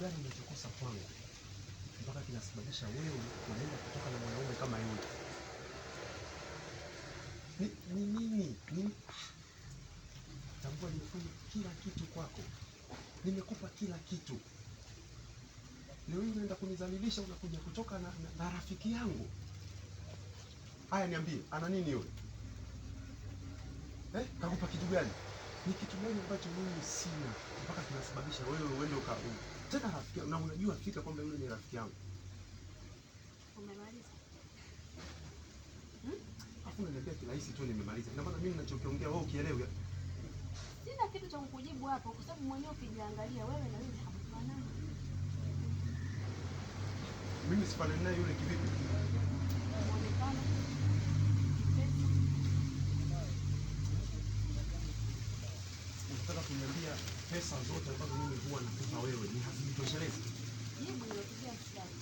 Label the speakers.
Speaker 1: gani unachokosa kwangu mpaka kinasababisha wewe unaenda kutoka na mwanaume kama yule? Ni nini? Tambua nimefanya kila kitu kwako. Nimekupa kila kitu. Leo hii unaenda kunizalilisha, unakuja kutoka na rafiki yangu. Haya, niambie, ana nini yule? Kakupa kitu gani? Ni kitu gani ambacho mimi sina mpaka kinasababisha wewe uende tena rafiki na unajua fika kwamba yule ni rafiki yangu?
Speaker 2: Umemaliza?
Speaker 1: Afu unaniambia kirahisi tu nimemaliza. Ina maana mimi ninachokiongea wewe ukielewa?
Speaker 2: Sina kitu cha kukujibu hapo kwa sababu mwenyewe ukijiangalia wewe na yule hamfanani.
Speaker 1: Mimi sifanani naye yule kivipi?
Speaker 2: Muonekano.
Speaker 1: Unataka kuniambia pesa zote ambazo mimi huwa nakupa wewe ni hazitoshelezi?
Speaker 2: Jibu nilokuja mshikaji.